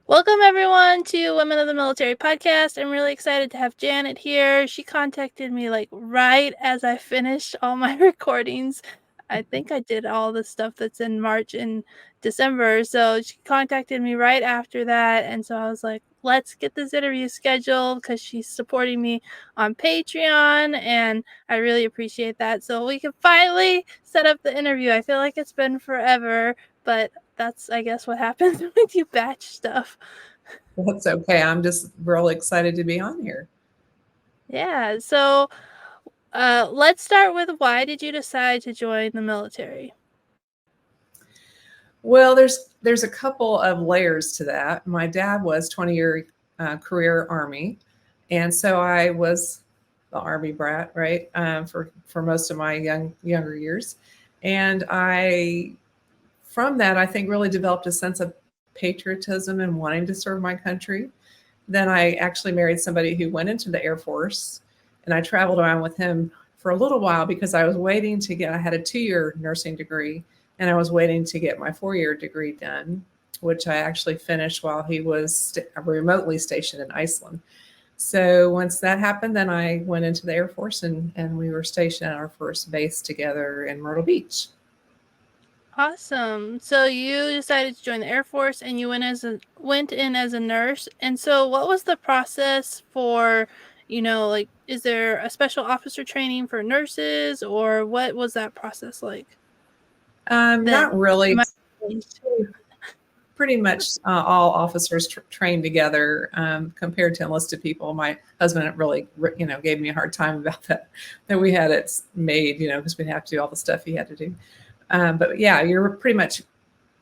Welcome, everyone, to Women of the Military podcast. I'm really excited to have Janet here. She contacted me right as I finished all my recordings. I think I did all the stuff that's in March and December. So she contacted me right after that. And so I was like, let's get this interview scheduled because she's supporting me on Patreon. And I really appreciate that. So we can finally set up the interview. I feel like it's been forever, but that's, I guess, what happens when you batch stuff. That's okay. I'm just really excited to be on here. Yeah. So let's start with, why did you decide to join the military? Well, there's a couple of layers to that. My dad was 20-year career Army, and so I was the Army brat, right, for most of my younger years, and from that I think really developed a sense of patriotism and wanting to serve my country. Then I actually married somebody who went into the Air Force, and I traveled around with him for a little while because I was waiting to I had a 2-year nursing degree, and I was waiting to get my 4-year degree done, which I actually finished while he was remotely stationed in Iceland. So once that happened, then I went into the Air Force, and we were stationed at our first base together in Myrtle Beach. Awesome. So you decided to join the Air Force, and you went in as a nurse. And so what was the process for, is there a special officer training for nurses, or what was that process like? Not really. Pretty much all officers trained together compared to enlisted people. My husband really, gave me a hard time about that we had it made, because we'd have to do all the stuff he had to do. But yeah, you're pretty much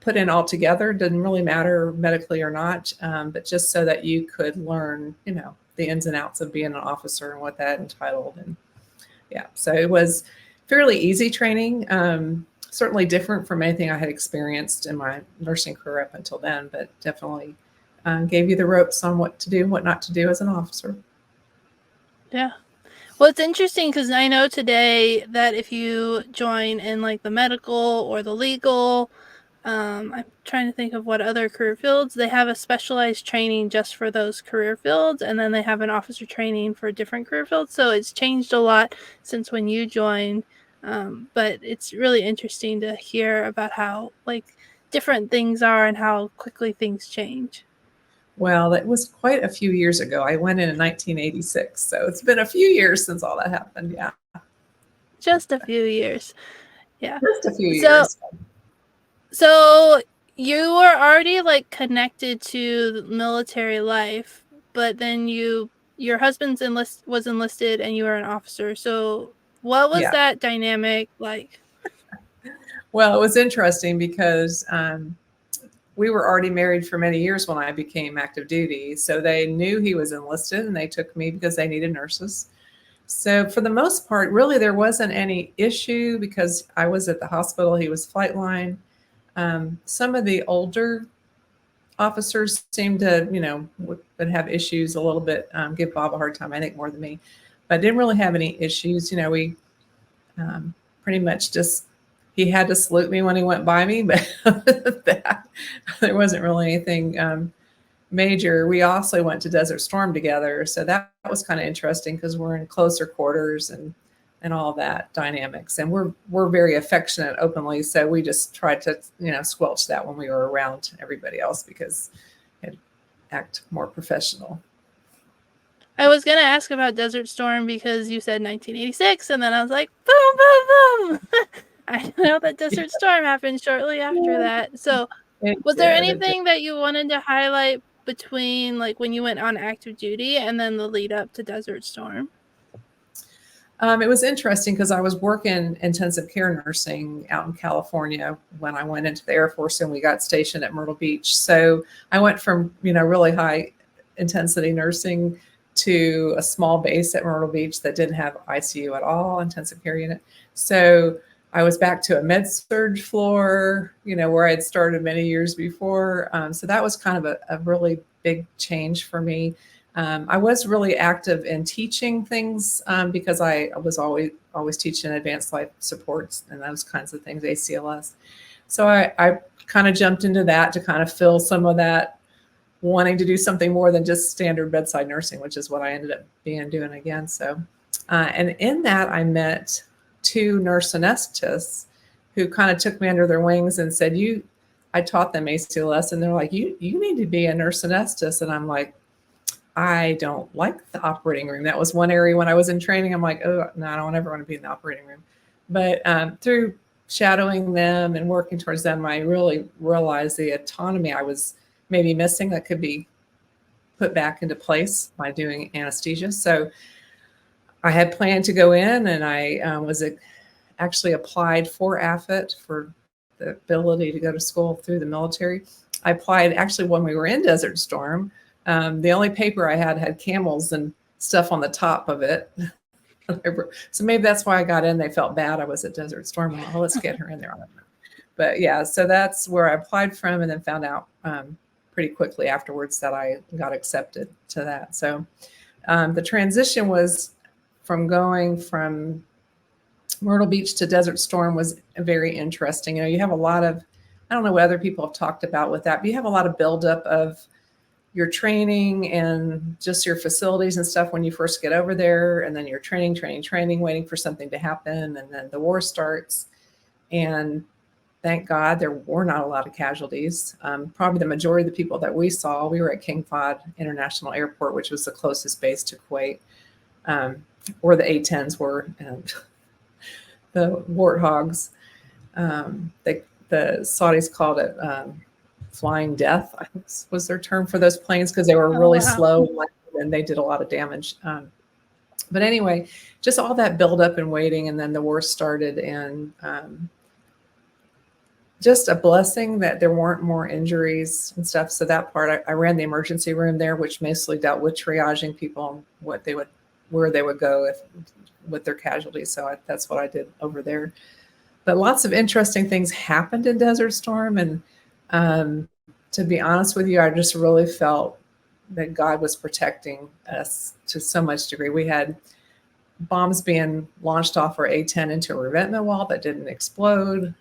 put in all together. Didn't really matter medically or not, but just so that you could learn, the ins and outs of being an officer and what that entitled. And yeah, so it was fairly easy training. Certainly different from anything I had experienced in my nursing career up until then, but definitely gave you the ropes on what to do, what not to do as an officer. Yeah. Well, it's interesting because I know today that if you join in the medical or the legal, I'm trying to think of what other career fields, they have a specialized training just for those career fields, and then they have an officer training for different career fields. So it's changed a lot since when you joined. But it's really interesting to hear about how different things are and how quickly things change. Well, that was quite a few years ago. I went in 1986, so it's been a few years since all that happened. Yeah, just a few years. Yeah, just a few years. So you were already connected to military life, but then your husband's was enlisted and you were an officer. So what was that dynamic like? Well, it was interesting because we were already married for many years when I became active duty. So they knew he was enlisted, and they took me because they needed nurses. So for the most part, really, there wasn't any issue because I was at the hospital. He was flight line. Some of the older officers seemed to, would have issues a little bit, give Bob a hard time, I think more than me, but I didn't really have any issues. We pretty much just, he had to salute me when he went by me, but that, there wasn't really anything major. We also went to Desert Storm together. So that was kind of interesting because we're in closer quarters and all that dynamics. And we're very affectionate openly. So we just tried to, squelch that when we were around everybody else because it act more professional. I was going to ask about Desert Storm because you said 1986, and then I was like, boom, boom, boom. I know that Desert Storm happened shortly after that. So was there anything that you wanted to highlight between when you went on active duty and then the lead up to Desert Storm? It was interesting because I was working intensive care nursing out in California when I went into the Air Force, and we got stationed at Myrtle Beach. So I went from, really high intensity nursing to a small base at Myrtle Beach that didn't have ICU at all, intensive care unit. So I was back to a med surg floor, where I had started many years before. So that was kind of a really big change for me. I was really active in teaching things because I was always teaching advanced life supports and those kinds of things, ACLS. So I kind of jumped into that to kind of fill some of that wanting to do something more than just standard bedside nursing, which is what I ended up doing again. So, and in that I met two nurse anesthetists who kind of took me under their wings and said, I taught them ACLS, and they're like, you need to be a nurse anesthetist. And I'm like, I don't like the operating room. That was one area when I was in training. I'm like, oh, no, I don't ever want to be in the operating room. But through shadowing them and working towards them, I really realized the autonomy I was maybe missing that could be put back into place by doing anesthesia. So I had planned to go in, and I was actually applied for AFIT, for the ability to go to school through the military. I applied actually when we were in Desert Storm. The only paper I had camels and stuff on the top of it. So maybe that's why I got in. They felt bad I was at Desert Storm. Like, oh, let's get her in there. But yeah, so that's where I applied from, and then found out pretty quickly afterwards that I got accepted to that. So the transition was from going from Myrtle Beach to Desert Storm was very interesting. You know, you have a lot of, I don't know what other people have talked about with that, but you have a lot of buildup of your training and just your facilities and stuff when you first get over there. And then you're training, waiting for something to happen. And then the war starts. And thank God there were not a lot of casualties. Probably the majority of the people that we saw, we were at King Fahd International Airport, which was the closest base to Kuwait, where the A-10s were, and the Warthogs. The Saudis called it flying death, I think was their term for those planes, because they were really slow and they did a lot of damage. But anyway, just all that buildup and waiting, and then the war started, and just a blessing that there weren't more injuries and stuff. So that part, I ran the emergency room there, which mostly dealt with triaging people, where they would go with their casualties. So that's what I did over there. But lots of interesting things happened in Desert Storm. And to be honest with you, I just really felt that God was protecting us to so much degree. We had bombs being launched off our A-10 into a revetment wall that didn't explode.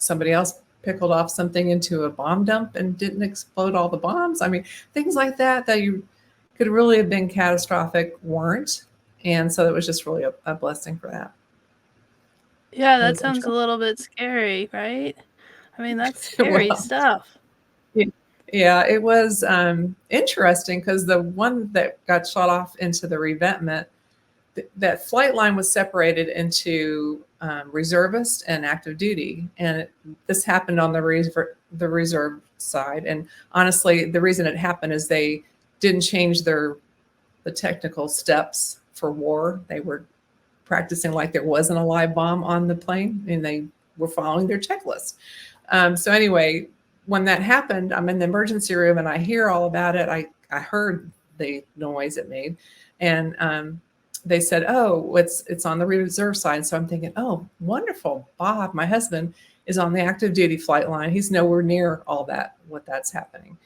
Somebody else pickled off something into a bomb dump and didn't explode all the bombs. I mean, things like that you could really have been catastrophic weren't. And so it was just really a blessing for that. Yeah, that sounds a little bit scary, right? I mean, that's scary stuff. Yeah, it was interesting, because the one that got shot off into the revetment, that flight line was separated into reservist and active duty. And this happened on the reserve side. And honestly, the reason it happened is they didn't change the technical steps for war. They were practicing like there wasn't a live bomb on the plane, and they were following their checklist. So anyway, when that happened, I'm in the emergency room and I hear all about it. I heard the noise it made, and they said, oh, it's on the reserve side. So I'm thinking, oh, wonderful. Bob, my husband, is on the active duty flight line. He's nowhere near all that, what that's happening.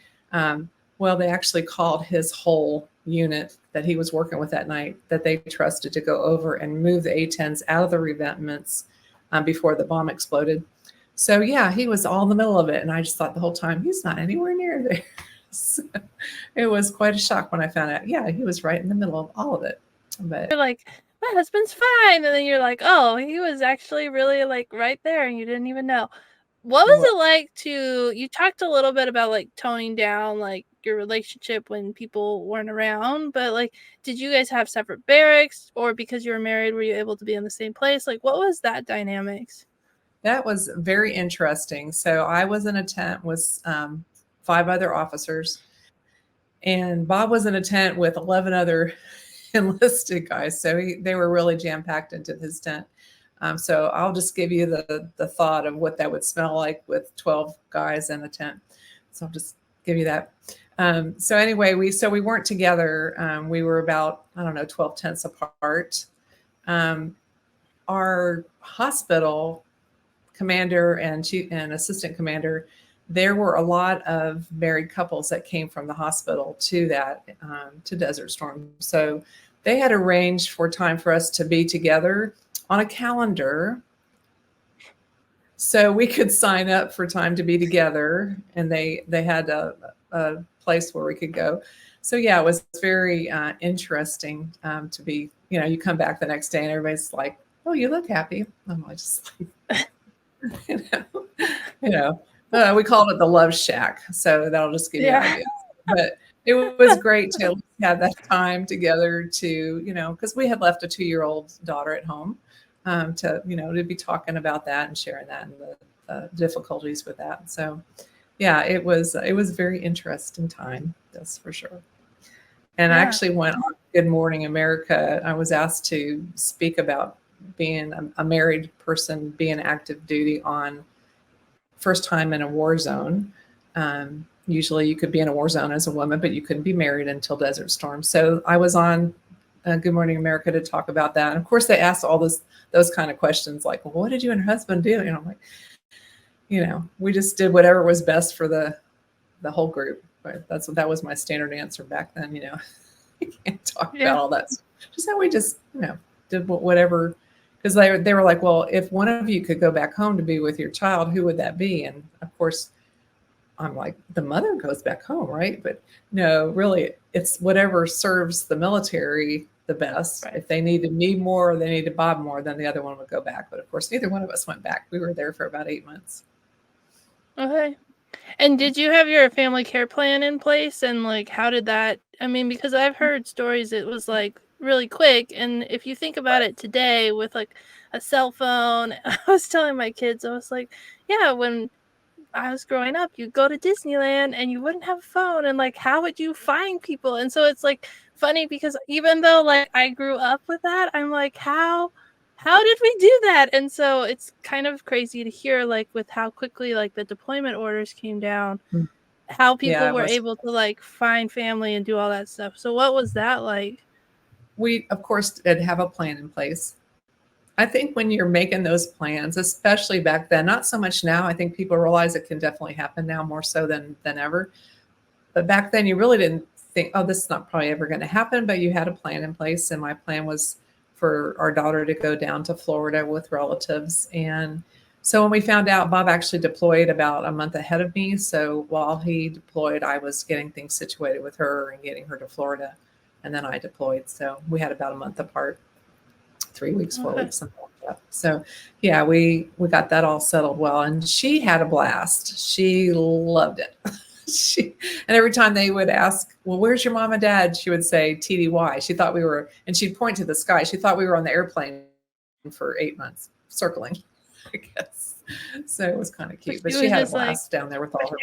Well, they actually called his whole unit that he was working with that night, that they trusted, to go over and move the A-10s out of the revetments before the bomb exploded. So yeah, he was all in the middle of it. And I just thought the whole time, he's not anywhere near there. So it was quite a shock when I found out, yeah, he was right in the middle of all of it. But you're like, my husband's fine. And then you're like, oh, he was actually really like right there and you didn't even know. What was it like you talked a little bit about like toning down like your relationship when people weren't around, but like, did you guys have separate barracks, or because you were married, were you able to be in the same place? Like, what was that dynamics? That was very interesting. So I was in a tent with 5 other officers, and Bob was in a tent with 11 other enlisted guys. So they were really jam-packed into his tent. So I'll just give you the thought of what that would smell like with 12 guys in a tent. So I'll just give you that. So anyway, we weren't together. We were about, 12 tents apart. Our hospital commander and assistant commander, there were a lot of married couples that came from the hospital to Desert Storm. So they had arranged for time for us to be together on a calendar. So we could sign up for time to be together, and they had a place where we could go. So yeah, it was very interesting to be. You come back the next day and everybody's like, "Oh, you look happy." I'm like, just like, you know, you know. We called it the Love Shack, so that'll just give you Yeah. ideas. But it was great to have that time together to, because we had left a 2-year-old daughter at home, to be talking about that and sharing that and the difficulties with that. So, yeah, it was a very interesting time, that's for sure. And I Yeah. actually went on Good Morning America. I was asked to speak about being a married person, being active duty on first time in a war zone. Usually you could be in a war zone as a woman, but you couldn't be married until Desert Storm. So I was on Good Morning America to talk about that. And of course, they asked all those kind of questions like, well, what did you and your husband do? And I'm like, we just did whatever was best for the whole group. Right? That was my standard answer back then. You can't talk Yeah. about all that. Just that we just did whatever. Because they were like, well, if one of you could go back home to be with your child, who would that be? And of course, I'm like, the mother goes back home, right? But no, really, it's whatever serves the military the best. Right. If they needed me more or they needed Bob more, then the other one would go back. But of course, neither one of us went back. We were there for about 8 months. Okay. And did you have your family care plan in place? And like, how did that? I mean, because I've heard stories, it was like really quick. And if you think about it today with like a cell phone, I was telling my kids, I was like, yeah, when I was growing up, you'd go to Disneyland and you wouldn't have a phone. And like, how would you find people? And so it's like funny because even though like I grew up with that, I'm like, how did we do that? And so it's kind of crazy to hear like with how quickly like the deployment orders came down, Mm. how Yeah, people it were was. able to like find family and do all that stuff. So what was that like? We, of course, did have a plan in place. I think when you're making those plans, especially back then, not so much now. I think people realize it can definitely happen now more so than ever. But back then, you really didn't think, oh, this is not probably ever going to happen. But you had a plan in place, and my plan was for our daughter to go down to Florida with relatives. And so when we found out, Bob actually deployed about a month ahead of me. So while he deployed, I was getting things situated with her and getting her to Florida, and then I deployed. So we had about a month apart. 3 weeks, four Okay. weeks, something like that. So yeah, we got that all settled well, and she had a blast. She loved it. And every time they would ask, "Well, where's your mom and dad?" She would say TDY. She thought we were, and she'd point to the sky. She thought we were on the airplane for 8 months, circling, I guess. So it was kind of So cute. But she she was had a just like, blast down there with all her.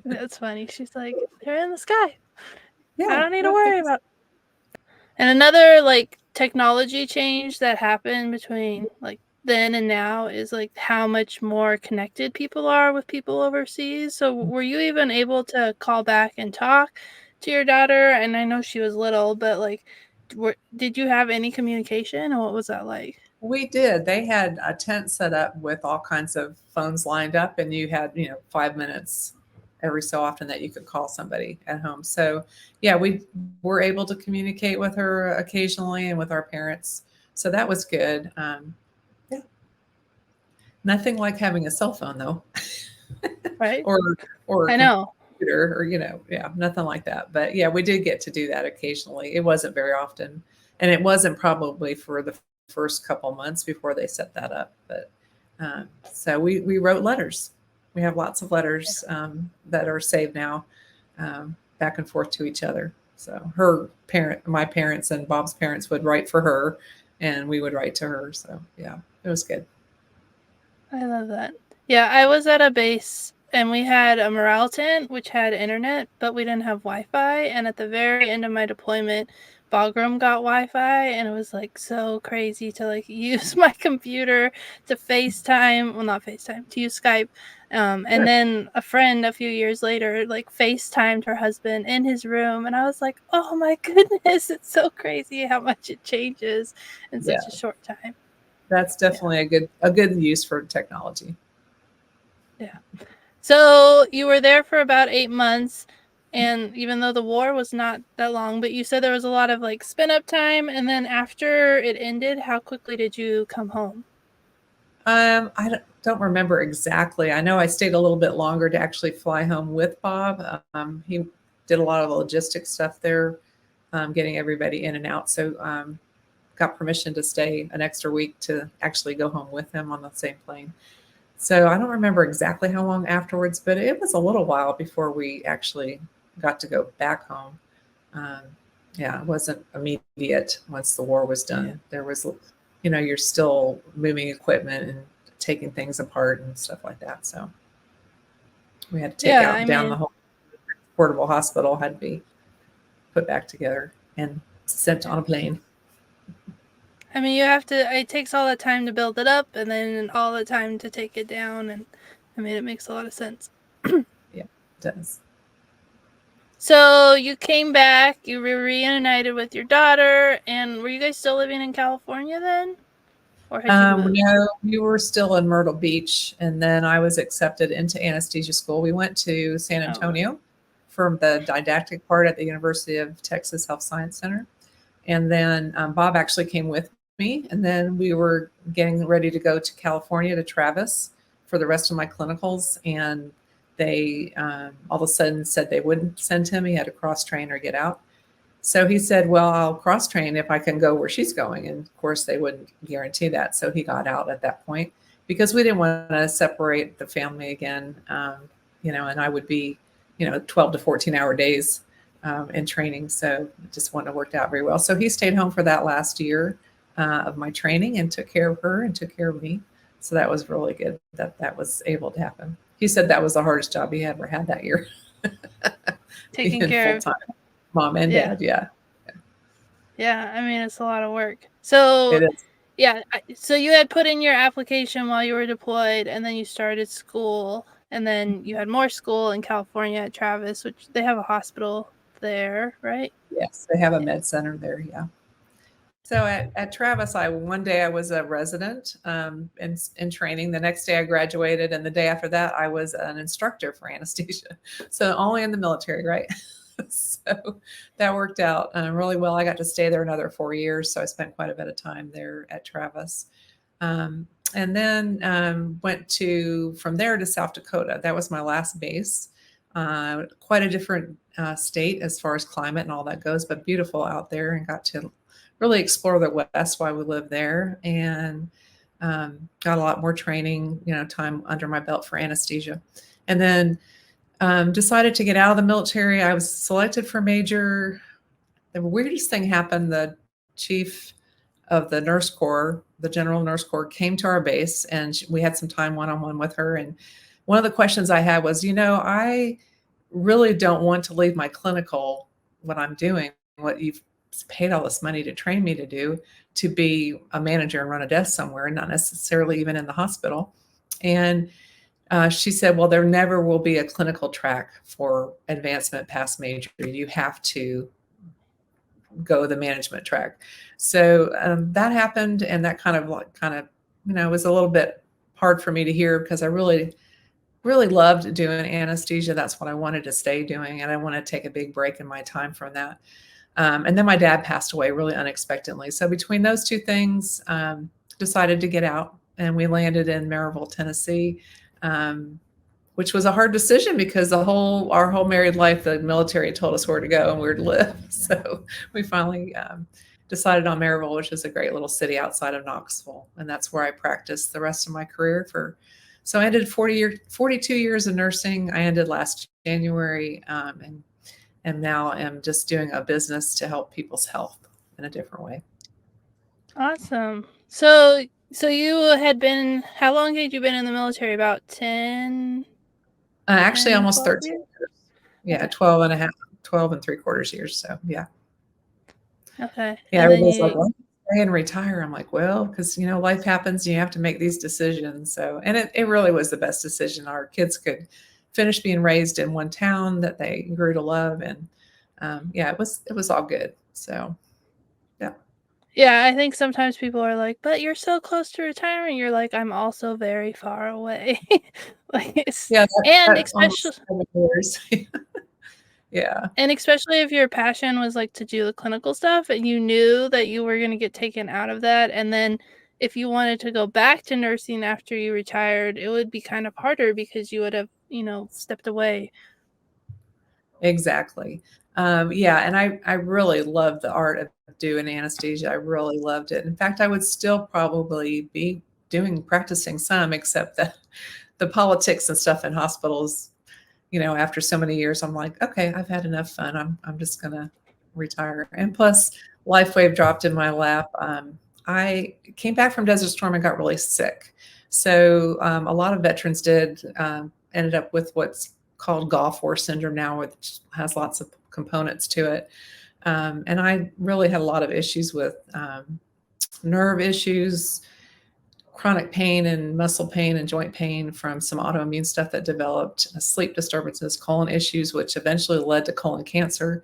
that's funny. She's like, they're in the sky. I Yeah, don't need to yeah, worry about. And another like technology change that happened between like then and now is like how much more connected people are with people overseas. So were you even able to call back and talk to your daughter? And I know she was little, but like did you have any communication, or what was that like? we did. They had a tent set up with all kinds of phones lined up, and you had, 5 minutes every so often that you could call somebody at home. So, yeah, we were able to communicate with her occasionally and with our parents. So that was good. Yeah, nothing like having a cell phone though, Right? or a I know. computer, or yeah, nothing like that. But yeah, we did get to do that occasionally. It wasn't very often, and it wasn't probably for the first couple months before they set that up. But so we wrote letters. We have lots of letters that are saved now, back and forth to each other. So my parents, and Bob's parents would write for her, and we would write to her. So yeah, it was good. I love that. Yeah, I was at a base and we had a morale tent which had internet, but we didn't have Wi-Fi. And at the very end of my deployment, Bagram got Wi-Fi, and it was like so crazy to like use my computer to FaceTime. Well, not FaceTime, to use Skype. And Sure. then a friend a few years later like FaceTimed her husband in his room, and I was like, oh my goodness, it's so crazy how much it changes in Yeah, such a short time. that's Yeah. definitely a good use for technology. Yeah. So you were there for about 8 months, and even though the war was not that long, but you said there was a lot of like spin up time, and then after it ended, how quickly did you come home? Don't remember exactly. I know I stayed a little bit longer to actually fly home with Bob. He did a lot of the logistics stuff there, getting everybody in and out. So got permission to stay an extra week to actually go home with him on the same plane. So I don't remember exactly how long afterwards, but it was a little while before we actually got to go back home. Um, yeah, it wasn't immediate once the war was done. Yeah. There was, you're still moving equipment and taking things apart and stuff like that. So we had to take Yeah, out I down the mean, whole portable hospital had to be put back together and sent on a plane. you have to, it takes all the time to build it up and then all the time to take it down. And it makes a lot of sense. Yeah, it does. So you came back, you were reunited with your daughter, and were you guys still living in California then? Or had you moved? No, we were still in Myrtle Beach, and then I was accepted into anesthesia school. We went to San Antonio for the didactic part at the University of Texas Health Science Center. And then Bob actually came with me. And then we were getting ready to go to California to Travis for the rest of my clinicals. And they all of a sudden said they wouldn't send him. He had to cross train or get out. So he said, well, I'll cross train if I can go where she's going. And of course, they wouldn't guarantee that. So he got out at that point because we didn't want to separate the family again. And I would be, 12 to 14-hour days in training. So it just wouldn't have worked out very well. So he stayed home for that last year of my training and took care of her and took care of me. So that was really good that was able to happen. He said that was the hardest job he ever had that year. Taking care of full-time mom and dad. Yeah. Yeah, it's a lot of work. So It is. yeah, so you had put in your application while you were deployed, and then you started school, and then you had more school in California at Travis, which they have a hospital there, right? Yes, they have a med center there. Yeah. So at Travis, one day I was a resident in training. The next day I graduated, and the day after that I was an instructor for anesthesia. So only in the military, right? So that worked out really well. I got to stay there another 4 years, so I spent quite a bit of time there at Travis. And then went from there to South Dakota. That was my last base. Quite a different state as far as climate and all that goes, but beautiful out there, and got to really explore the West while we lived there, and got a lot more training, time under my belt for anesthesia. And then decided to get out of the military. I was selected for major. The weirdest thing happened. The chief of the nurse corps, the general nurse corps, came to our base, and we had some time one-on-one with her. And one of the questions I had was, I really don't want to leave my clinical, what I'm doing, what you've paid all this money to train me to do, to be a manager and run a desk somewhere, not necessarily even in the hospital. And she said, well, there never will be a clinical track for advancement past major. You have to go the management track. So that happened, and that kind of was a little bit hard for me to hear, because I really loved doing anesthesia. That's what I wanted to stay doing, and I want to take a big break in my time from that. And then my dad passed away really unexpectedly. So between those two things, decided to get out, and we landed in Maryville, Tennessee, which was a hard decision because our whole married life, the military told us where to go and where to live. So we finally decided on Maryville, which is a great little city outside of Knoxville. And that's where I practiced the rest of my career so I ended 42 years of nursing. I ended last January, and now am just doing a business to help people's health in a different way. Awesome. So you had been, how long had you been in the military? About 10? Actually, 10, almost 12 13 years? years. Yeah, Okay. 12 and a half, 12 and 3/4 years. So yeah. Okay. Yeah, And then everybody's like, you, "Well, stay and retire." I'm like, "Well, because life happens, and you have to make these decisions." So, and it really was the best decision. Our kids could finish being raised in one town that they grew to love, and yeah, it was all good. So, yeah, yeah, I think sometimes people are like, but you're so close to retirement. You're like, I'm also very far away. yeah, And that especially, almost 7 years. Yeah, if your passion was like to do the clinical stuff and you knew that you were going to get taken out of that, and then if you wanted to go back to nursing after you retired, it would be kind of harder because you would have, stepped away. Exactly. Yeah, and I really loved the art of doing anesthesia. I really loved it. In fact, I would still probably be practicing some, except that the politics and stuff in hospitals, after so many years, I'm like, okay, I've had enough fun. I'm just gonna retire. And plus, Lifewave dropped in my lap. I came back from Desert Storm and got really sick. So a lot of veterans ended up with what's called Gulf War syndrome now, which has lots of components to it. And I really had a lot of issues with nerve issues, chronic pain and muscle pain and joint pain from some autoimmune stuff that developed, sleep disturbances, colon issues, which eventually led to colon cancer.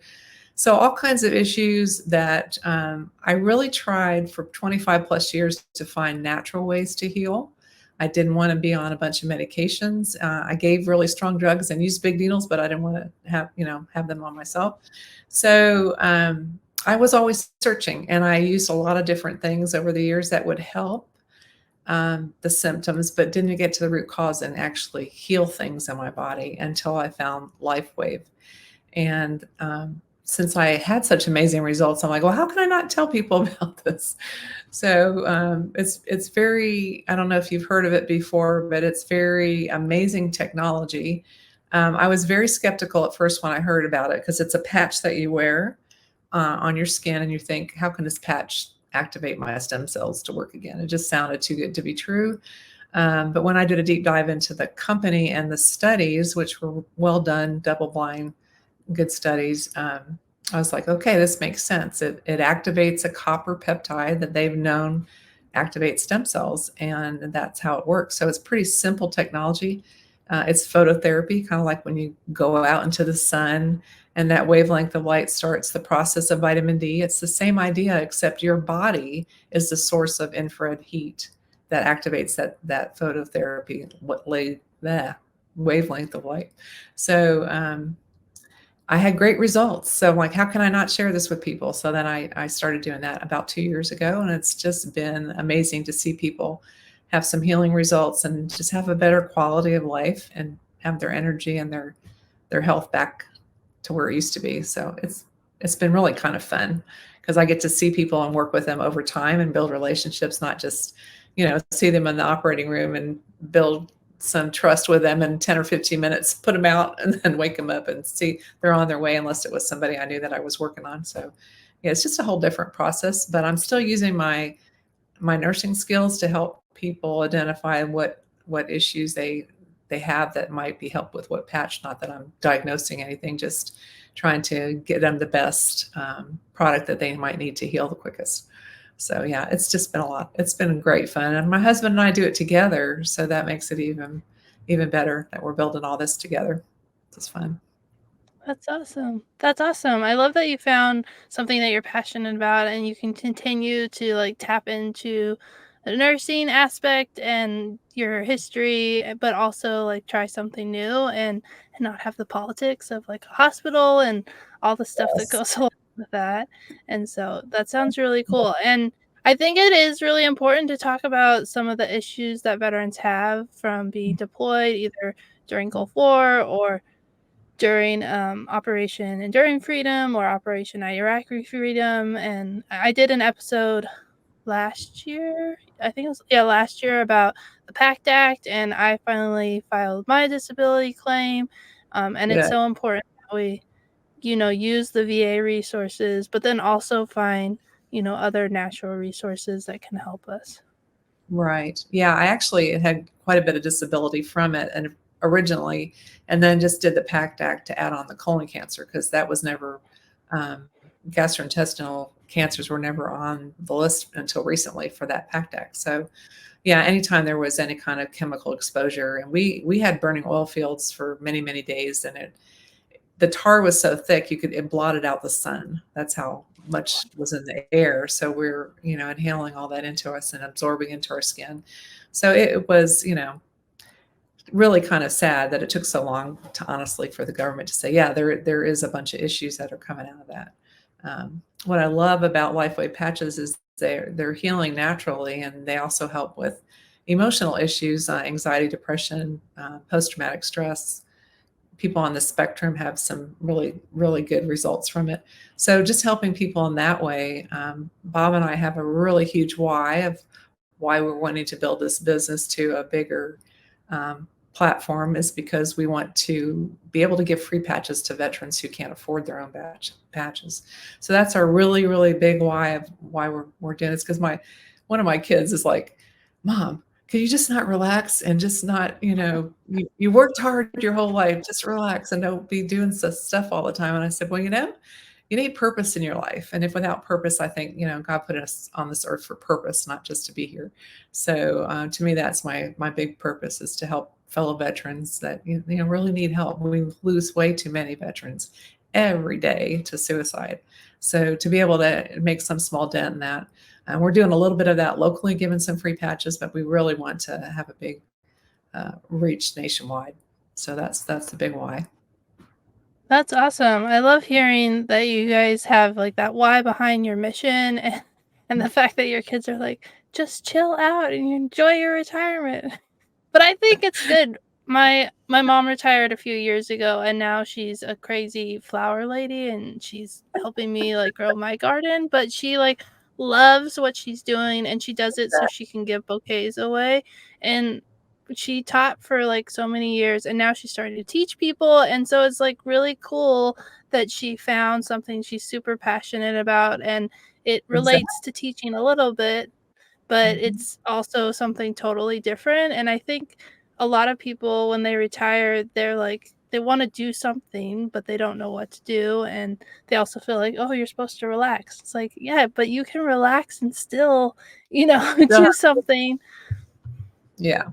So all kinds of issues that I really tried for 25 plus years to find natural ways to heal. I didn't want to be on a bunch of medications. I gave really strong drugs and used big needles, but I didn't want to have them on myself. So I was always searching, and I used a lot of different things over the years that would help the symptoms, but didn't get to the root cause and actually heal things in my body until I found Lifewave. And since I had such amazing results, I'm like, well, how can I not tell people about this? So it's very, I don't know if you've heard of it before, but it's very amazing technology. I was very skeptical at first when I heard about it because it's a patch that you wear on your skin, and you think, how can this patch activate my stem cells to work again? It just sounded too good to be true. But when I did a deep dive into the company and the studies, which were well done, double blind, good studies, I was like, okay, this makes sense. It activates a copper peptide that they've known activates stem cells, and that's how it works. So it's pretty simple technology. It's phototherapy, kind of like when you go out into the sun and that wavelength of light starts the process of vitamin D. It's the same idea, except your body is the source of infrared heat that activates that phototherapy, that wavelength of light. So I had great results. So I'm like, how can I not share this with people? So then I started doing that about 2 years ago, and it's just been amazing to see people have some healing results and just have a better quality of life and have their energy and their health back to where it used to be. So it's been really kind of fun because I get to see people and work with them over time and build relationships, not just, see them in the operating room and build some trust with them in 10 or 15 minutes, put them out, and then wake them up and see they're on their way, unless it was somebody I knew that I was working on. So yeah, it's just a whole different process, but I'm still using my nursing skills to help people identify what issues they have that might be helped with what patch. Not that I'm diagnosing anything, just trying to get them the best product that they might need to heal the quickest. So yeah, it's just been a lot. It's been great fun, and my husband and I do it together, so that makes it even better that we're building all this together. It's fun. That's awesome. That's awesome. I love that you found something that you're passionate about and you can continue to like tap into the nursing aspect and your history, but also like try something new and not have the politics of like a hospital and all the stuff that Yes. goes along with that. And so that sounds really cool. And I think it is really important to talk about some of the issues that veterans have from being deployed either during Gulf War or during, Operation Enduring Freedom or Operation Iraqi Freedom, and I did an episode last year, I think it was yeah, last year about the PACT Act, and I finally filed my disability claim, and it's Yeah. so important that we, use the VA resources, but then also find, other natural resources that can help us. Right. Yeah, I actually had quite a bit of disability from it and originally, and then just did the PACT Act to add on the colon cancer because that was never gastrointestinal cancers were never on the list until recently for that PACT Act. So yeah, anytime there was any kind of chemical exposure, and we had burning oil fields for many days, and the tar was so thick it blotted out the sun. That's how much was in the air. So we're, inhaling all that into us and absorbing into our skin. So it was, really kind of sad that it took so long to honestly for the government to say, yeah, there is a bunch of issues that are coming out of that. What I love about Lifeway patches is they're healing naturally, and they also help with emotional issues, anxiety, depression, post-traumatic stress. People on the spectrum have some really good results from it. So just helping people in that way. Bob and I have a really huge why of why we're wanting to build this business to a bigger platform is because we want to be able to give free patches to veterans who can't afford their own patches. So that's our really big why of why we're doing this. Because one of my kids is like, Mom, can you just not relax and just not, you worked hard your whole life, just relax and don't be doing stuff all the time. And I said, well, you need purpose in your life. And if without purpose, I think, God put us on this earth for purpose, not just to be here. So to me, that's my big purpose, is to help fellow veterans that, really need help. We lose way too many veterans every day to suicide. So to be able to make some small dent in that, we're doing a little bit of that locally, giving some free patches, but we really want to have a big reach nationwide. So that's the big why. That's awesome. I love hearing that you guys have, like, that why behind your mission, and the fact that your kids are like, "Just chill out and you enjoy your retirement." But I think it's good. My mom retired a few years ago, and now she's a crazy flower lady, and she's helping me, like, grow my garden, but she, like, loves what she's doing, and she does it so she can give bouquets away, and she taught for, like, so many years, and now she's starting to teach people, and so it's, like, really cool that she found something she's super passionate about, and it Exactly. relates to teaching a little bit, but Mhm. it's also something totally different, and I think a lot of people, when they retire, they're like they wanna do something, but they don't know what to do, and they also feel like, "Oh, you're supposed to relax." It's like, "Yeah, but you can relax and still, So, do something." yeah.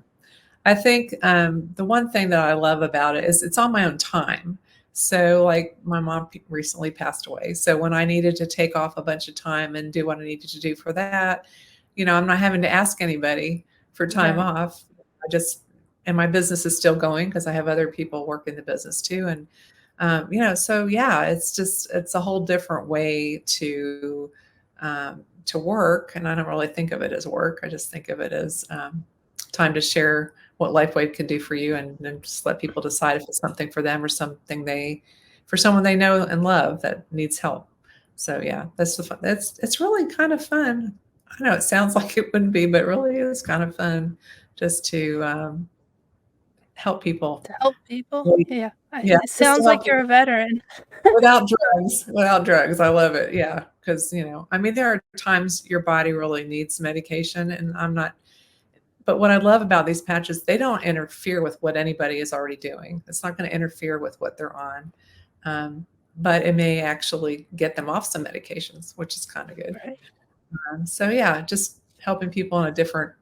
I think the one thing that I love about it is it's on my own time. So, like, my mom recently passed away. So, when I needed to take off a bunch of time and do what I needed to do for that, I'm not having to ask anybody for time Right. off. And my business is still going because I have other people working the business too. And, so yeah, it's a whole different way to work. And I don't really think of it as work. I just think of it as time to share what Lifewave can do for you, and then just let people decide if it's something for them or for someone they know and love that needs help. So yeah, that's the fun. It's really kind of fun. I know it sounds like it wouldn't be, but it really is kind of fun just to help people. To help people? Really- Yeah. Yeah, It just to sounds help like you're people a veteran. without drugs. Without drugs, I love it. Yeah, because I mean, there are times your body really needs medication, and I'm not. But what I love about these patches, they don't interfere with what anybody is already doing. It's not going to interfere with what they're on. Um, but it may actually get them off some medications, which is kind of good. Right. So yeah, just helping people in a different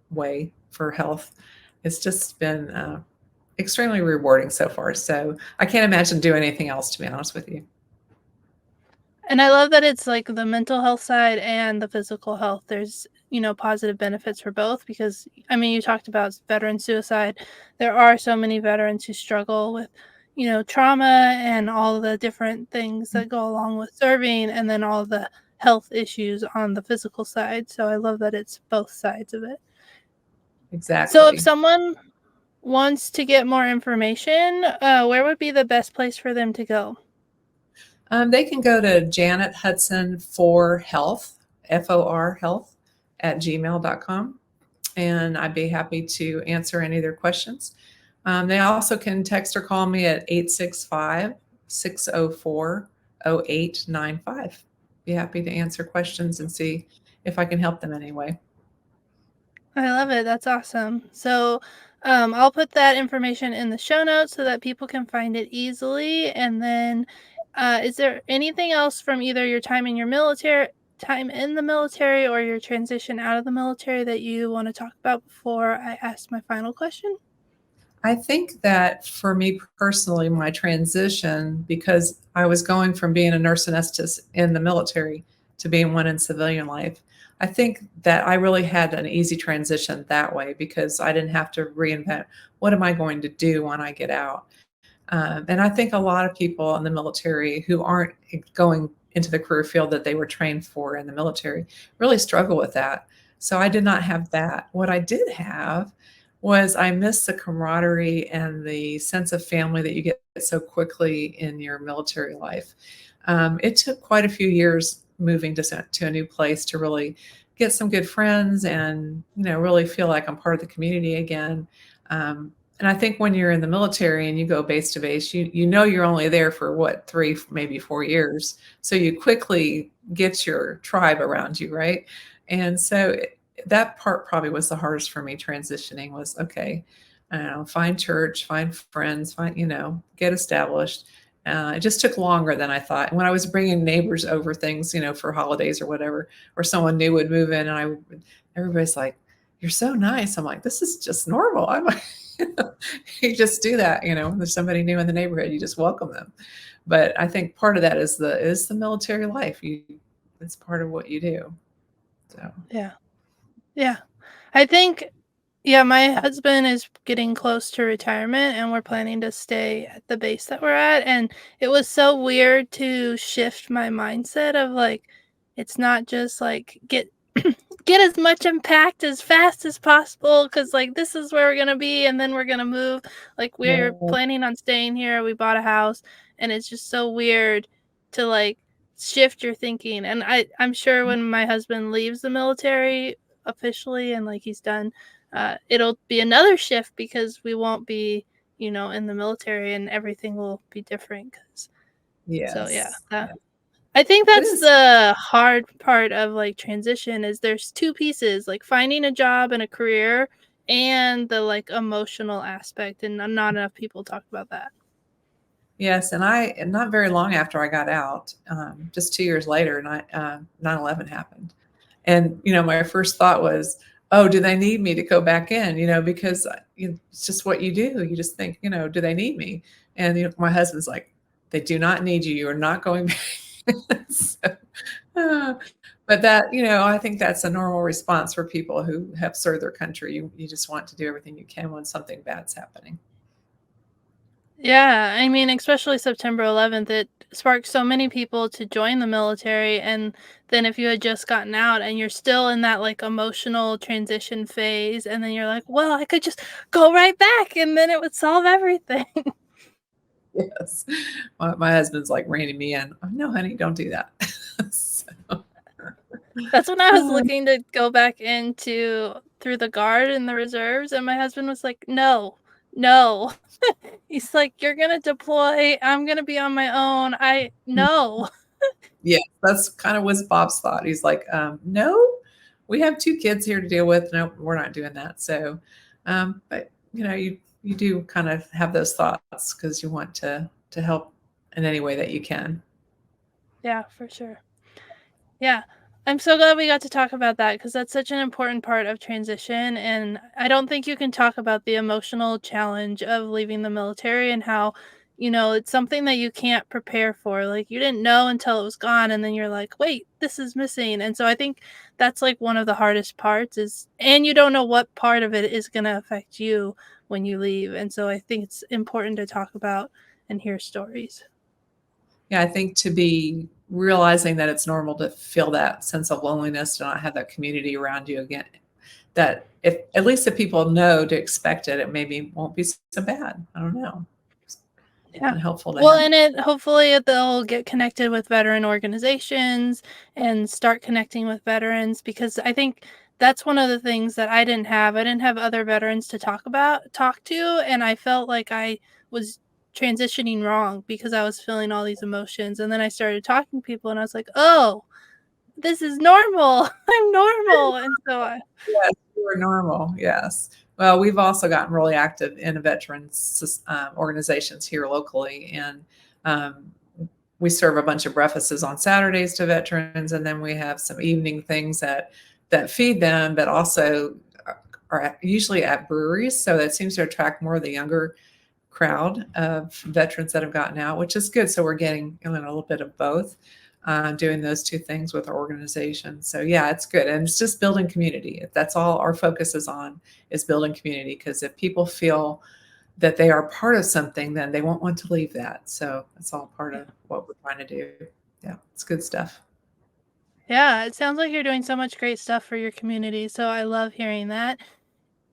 way for health. It's just been extremely rewarding so far. So I can't imagine doing anything else, to be honest with you. And I love that it's, like, the mental health side and the physical health. There's, positive benefits for both because, I mean, you talked about veteran suicide. There are so many veterans who struggle with, trauma and all the different things that go along with serving, and then all the health issues on the physical side. So I love that it's both sides of it. So if Exactly. someone wants to get more information, where would be the best place for them to go? They can go to Janet Hudson for Health, FOR Health, at gmail.com. And I'd be happy to answer any of their questions. They also can text or call me at 865-604-0895. Be happy to answer questions and see if I can help them anyway. I love it. That's awesome. So, I'll put that information in the show notes so that people can find it easily. And then, is there anything else from either your time in the military, or your transition out of the military that you want to talk about before I ask my final question? I think that for me personally, my transition, because I was going from being a nurse anesthetist in the military to being one in civilian life, I think that I really had an easy transition that way because I didn't have to reinvent what am I going to do when I get out. And I think a lot of people in the military who aren't going into the career field that they were trained for in the military really struggle with that. So I did not have that. What I did have was I missed the camaraderie and the sense of family that you get so quickly in your military life. It took quite a few years moving to a new place to really get some good friends and really feel like I'm part of the community again. And I think when you're in the military and you go base to base, you're only there for what, 3, maybe 4 years. So you quickly get your tribe around you, right? And so that part probably was the hardest for me transitioning was, okay, I don't know, find church, find friends, get established. It just took longer than I thought. And when I was bringing neighbors over things, for holidays or whatever, or someone new would move in, and everybody's like, "You're so nice." I'm like, "This is just normal." I'm like, you just do that, when there's somebody new in the neighborhood, you just welcome them. But I think part of that is the military life. It's part of what you do. So Yeah. Yeah. I think, yeah, my husband is getting close to retirement and we're planning to stay at the base that we're at. And it was so weird to shift my mindset of like, it's not just like get as much impact as fast as possible because like this is where we're gonna be and then we're gonna move. Like we're yeah, planning on staying here. We bought a house and it's just so weird to like shift your thinking. And I'm sure when my husband leaves the military officially and like he's done, it'll be another shift because we won't be, in the military and everything will be different. So yeah, yes, yeah, I think it that's is. the hard part of, like, transition is there's 2 pieces, like, finding a job and a career and the, like, emotional aspect, and not enough people talk about that. Yes, and not very long after I got out, just 2 years later, 9/11 happened. And, my first thought was, "Oh, do they need me to go back in?" Because, it's just what you do. You just think, "Do they need me?" And, my husband's like, "They do not need you. You are not going back." So, uh, but that, I think that's a normal response for people who have served their country. You just want to do everything you can when something bad's happening. Yeah, I mean, especially September 11th, it sparked so many people to join the military, and then if you had just gotten out and you're still in that, like, emotional transition phase, and then you're like, "Well, I could just go right back, and then it would solve everything." Yes. My husband's, like, reining me in. "Oh, no, honey, don't do that." So, That's when I was uh, looking to go back into through the guard and the reserves, and my husband was like, "No, no." He's like, "You're gonna deploy, I'm gonna be on my own, I no." yeah, that's kind of was Bob's thought. He's like, "No, we have 2 kids here to deal with. No, we're not doing that." So, but, you do kind of have those thoughts because you want to help in any way that you can. Yeah, for sure. Yeah. I'm so glad we got to talk about that because that's such an important part of transition, and I don't think you can talk about the emotional challenge of leaving the military and how, it's something that you can't prepare for. Like, you didn't know until it was gone, and then you're like, "Wait, this is missing." And so I think that's, like, one of the hardest parts is and you don't know what part of it is gonna affect you when you leave, and so I think it's important to talk about and hear stories. Yeah, I think to be realizing that it's normal to feel that sense of loneliness, to not have that community around you again, that if at least if people know to expect it, it maybe won't be so bad. I don't know. It's Yeah. kind of helpful to Well, have. and hopefully they'll get connected with veteran organizations and start connecting with veterans because I think that's one of the things that I didn't have. I didn't have other veterans to talk to, and I felt like I was transitioning wrong because I was feeling all these emotions. And then I started talking to people and I was like, "Oh, this is normal. I'm normal." And so Yes, you are normal, yes. Well, we've also gotten really active in veterans organizations here locally, and um, we serve a bunch of breakfasts on Saturdays to veterans, and then we have some evening things that feed them, but also usually at breweries. So that seems to attract more of the younger crowd of veterans that have gotten out, which is good. So we're getting a little bit of both, doing those 2 things with our organization. So yeah, it's good. And it's just building community. That's all our focus is on, is building community. Because if people feel that they are part of something, then they won't want to leave that. So that's all part yeah. of what we're trying to do. Yeah, it's good stuff. Yeah, it sounds like you're doing so much great stuff for your community, so I love hearing that.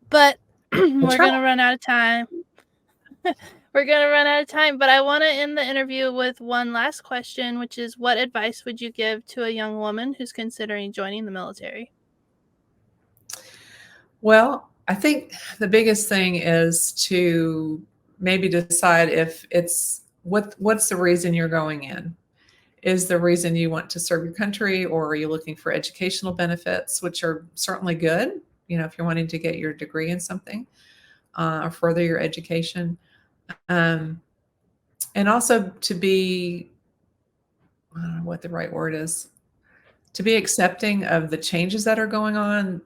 But I we're try. gonna run out of time. We're gonna run out of time, but I wanna end the interview with one last question, which is what advice would you give to a young woman who's considering joining the military? Well, I think the biggest thing is to maybe decide if it's what's the reason you're going in. Is the reason you want to serve your country, or are you looking for educational benefits, which are certainly good, if you're wanting to get your degree in something, or further your education. Um, and also to be, I don't know what the right word is, to be accepting of the changes that are going on,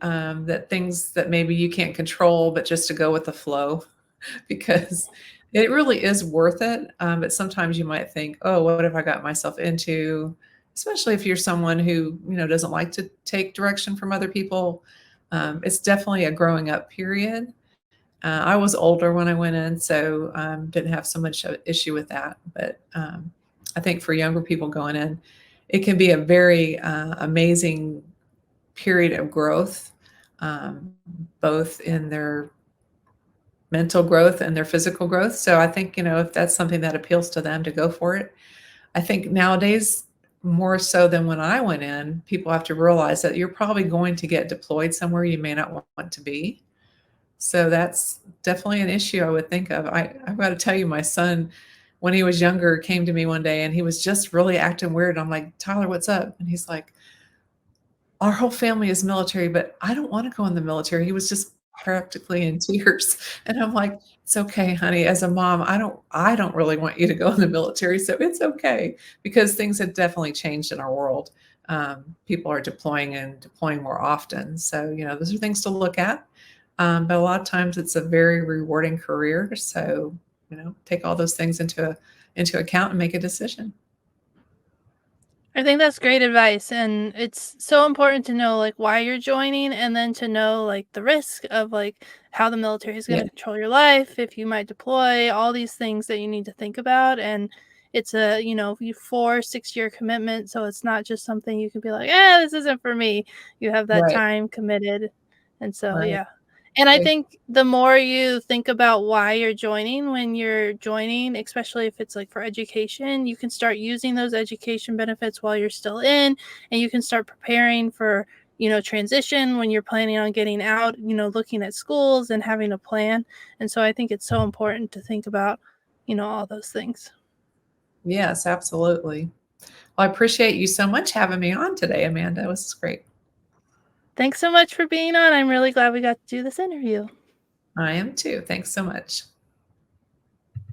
that things that maybe you can't control, but just to go with the flow, because it really is worth it. But sometimes you might think, oh, what have I got myself into? Especially if you're someone who, doesn't like to take direction from other people. It's definitely a growing up period. I was older when I went in, so didn't have so much issue with that. But I think for younger people going in, it can be a very amazing period of growth, um, both in their mental growth and their physical growth. So I think, if that's something that appeals to them, to go for it. I think nowadays, more so than when I went in, people have to realize that you're probably going to get deployed somewhere you may not want to be. So that's definitely an issue I would think of. I've got to tell you, my son, when he was younger, came to me one day and he was just really acting weird. I'm like, Tyler, what's up? And he's like, our whole family is military, but I don't want to go in the military. He was just practically in tears. And I'm like, it's okay, honey. As a mom, I don't really want you to go in the military. So it's okay, because things have definitely changed in our world. People are deploying and deploying more often. So, those are things to look at. But a lot of times it's a very rewarding career. So, take all those things into account and make a decision. I think that's great advice, and it's so important to know, like, why you're joining and then to know, like, the risk of, like, how the military is Yeah. gonna control your life, if you might deploy, all these things that you need to think about, and it's a, 4, 6-year commitment, so it's not just something you can be like, "Eh, this isn't for me." You have that Right. time committed, and so, Right. yeah. And I Right. think the more you think about why you're joining when you're joining, especially if it's like for education, you can start using those education benefits while you're still in, and you can start preparing for, transition when you're planning on getting out, looking at schools and having a plan. And so I think it's so important to think about, all those things. Yes, absolutely. Well, I appreciate you so much having me on today, Amanda. It was great. Thanks so much for being on. I'm really glad we got to do this interview. I am too. Thanks so much.